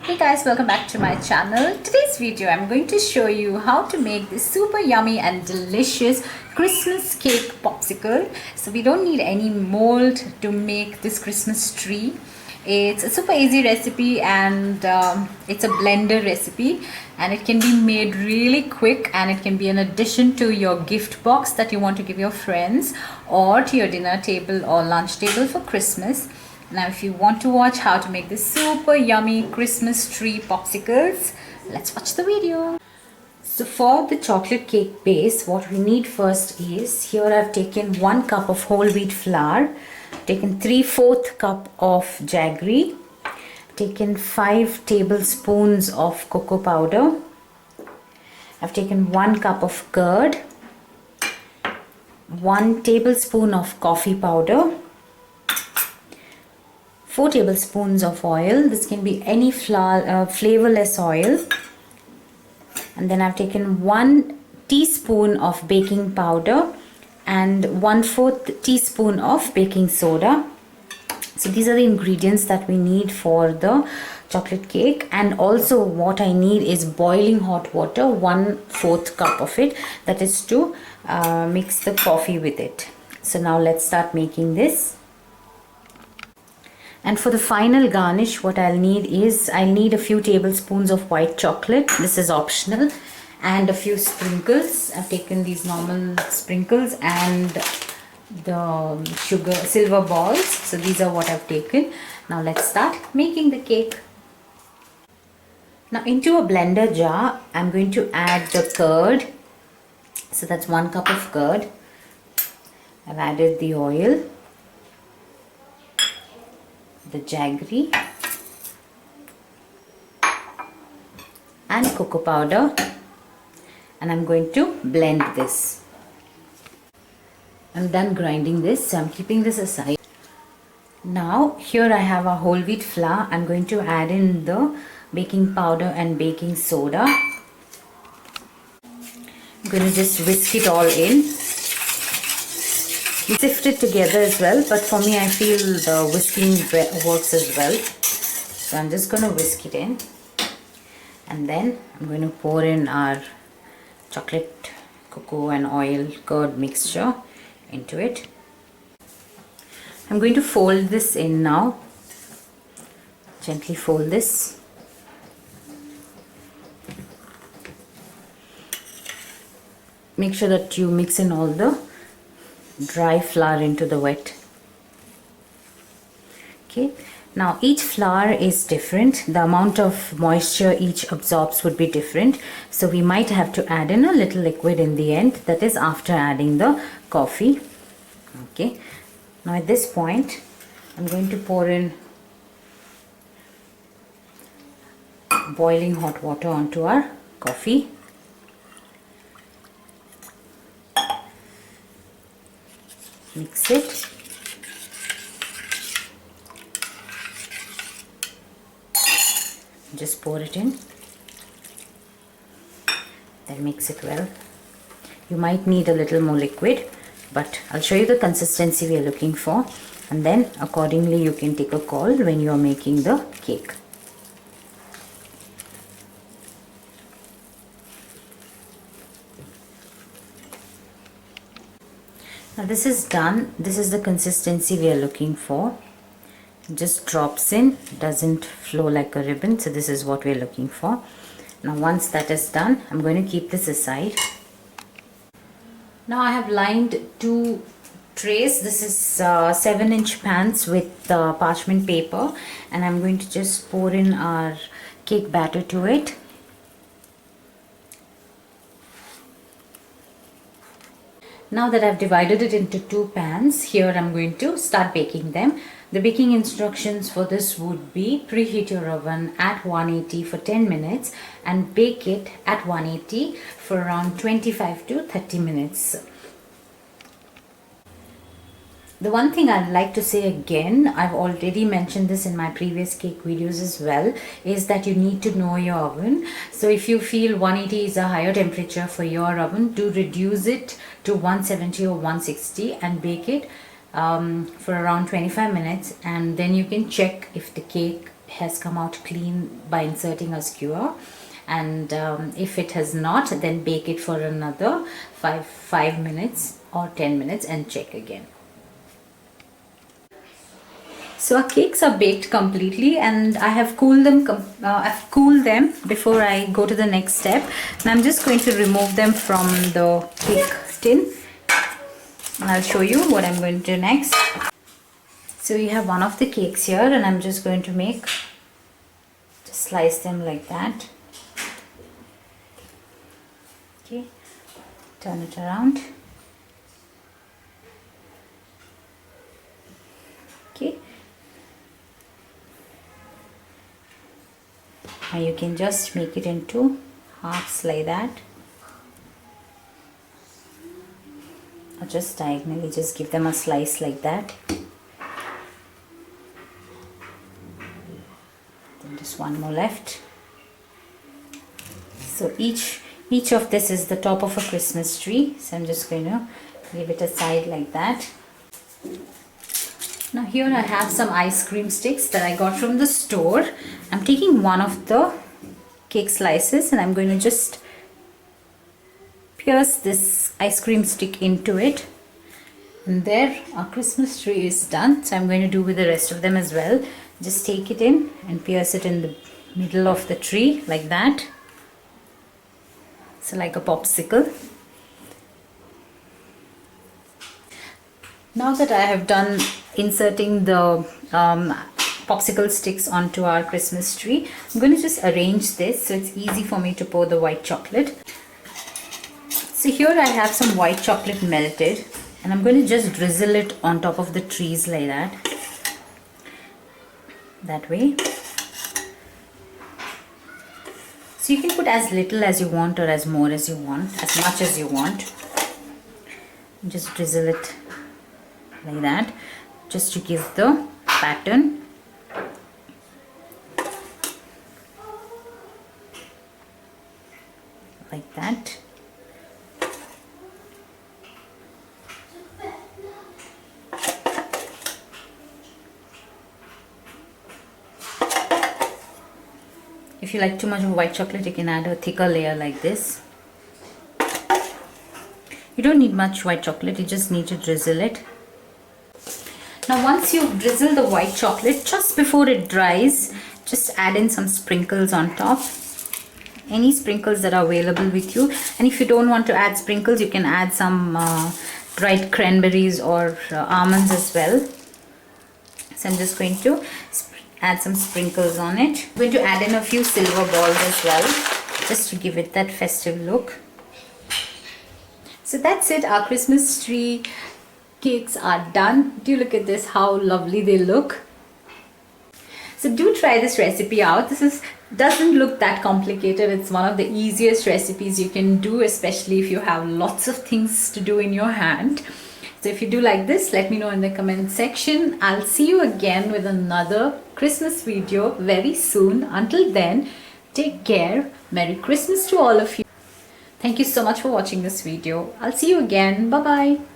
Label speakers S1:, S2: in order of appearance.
S1: Hey guys, welcome back to my channel. Today's video I'm going to show you how to make this super yummy and delicious Christmas cake popsicle. So we don't need any mold to make this Christmas tree. It's a super easy recipe and it's a blender recipe, and it can be made really quick, and it can be an addition to your gift box that you want to give your friends, or to your dinner table or lunch table for Christmas. Now if you want to watch how to make this super yummy Christmas tree popsicles, let's watch the video. So for the chocolate cake base, what we need first is, here I've taken 1 cup of whole wheat flour, taken 3/4 cup of jaggery, taken 5 tablespoons of cocoa powder, I've taken 1 cup of curd, 1 tablespoon of coffee powder, 4 tablespoons of oil. This can be any flavorless oil. And then I've taken 1 teaspoon of baking powder and 1/4 teaspoon of baking soda. So these are the ingredients that we need for the chocolate cake. And also what I need is boiling hot water, 1/4 cup of it. That is to mix the coffee with it. So now let's start making this. And for the final garnish, what I'll need a few tablespoons of white chocolate. This is optional. And a few sprinkles. I've taken these normal sprinkles and the sugar silver balls. So these are what I've taken. Now let's start making the cake. Now into a blender jar, I'm going to add the curd. So that's 1 cup of curd. I've added the oil, the jaggery and cocoa powder, and I'm going to blend this. I'm done grinding this, so I'm keeping this aside. Now here I have a whole wheat flour. I'm going to add in the baking powder and baking soda. I'm going to just whisk it all in. You sift it together as well, but for me I feel the whisking works as well. So I'm just going to whisk it in, and then I'm going to pour in our chocolate, cocoa and oil curd mixture into it. I'm going to fold this in now. Gently fold this. Make sure that you mix in all the dry flour into the wet. Okay, now each flour is different. The amount of moisture each absorbs would be different, so we might have to add in a little liquid in the end, that is after adding the coffee. Okay, now at this point I'm going to pour in boiling hot water onto our coffee. Mix it. Just pour it in. Then mix it well. You might need a little more liquid, but I'll show you the consistency we are looking for, and then accordingly you can take a call when you are making the cake. Now this is done. This is the consistency we are looking for. Just drops in, doesn't flow like a ribbon. So this is what we are looking for. Now once that is done, I'm going to keep this aside. Now I have lined 2 trays. This is 7-inch pans with parchment paper, and I'm going to just pour in our cake batter to it. Now that I've divided it into 2 pans, here I'm going to start baking them. The baking instructions for this would be: preheat your oven at 180 for 10 minutes and bake it at 180 for around 25 to 30 minutes. The one thing I'd like to say again, I've already mentioned this in my previous cake videos as well, is that you need to know your oven. So if you feel 180 is a higher temperature for your oven, do reduce it to 170 or 160 and bake it for around 25 minutes, and then you can check if the cake has come out clean by inserting a skewer, and if it has not, then bake it for another 5 minutes or 10 minutes and check again. So our cakes are baked completely, and I have cooled them. I've cooled them before I go to the next step. And I'm just going to remove them from the cake tin, and I'll show you what I'm going to do next. So we have one of the cakes here, and I'm just going to just slice them like that. Okay, turn it around. Okay. Now you can just make it into halves like that, or just diagonally just give them a slice like that. Then just one more left. So each of this is the top of a Christmas tree, so I'm just going to leave it aside like that. Now here I have some ice cream sticks that I got from the store. I'm taking one of the cake slices and I'm going to just pierce this ice cream stick into it. And there our Christmas tree is done. So I'm going to do with the rest of them as well. Just take it in and pierce it in the middle of the tree like that. So like a popsicle. Now that I have done inserting the popsicle sticks onto our Christmas tree, I'm going to just arrange this so it's easy for me to pour the white chocolate. So here I have some white chocolate melted, and I'm going to just drizzle it on top of the trees like that way. So you can put as little as you want or as more as you want, as much as you want. Just drizzle it like that, just to give the pattern. Like that. If you like too much of white chocolate, you can add a thicker layer like this. You don't need much white chocolate, you just need to drizzle it. Now once you've drizzled the white chocolate, just before it dries, just add in some sprinkles on top. Any sprinkles that are available with you. And if you don't want to add sprinkles, you can add some dried cranberries or almonds as well. So I'm just going to add some sprinkles on it. I'm going to add in a few silver balls as well, just to give it that festive look. So that's it, our Christmas tree cakes are done. Do look at this, how lovely they look. So do try this recipe out. This doesn't look that complicated. It's one of the easiest recipes you can do, especially if you have lots of things to do in your hand. So if you do like this, let me know in the comment section. I'll see you again with another Christmas video very soon. Until then, take care. Merry Christmas to all of you. Thank you so much for watching this video. I'll see you again. Bye bye.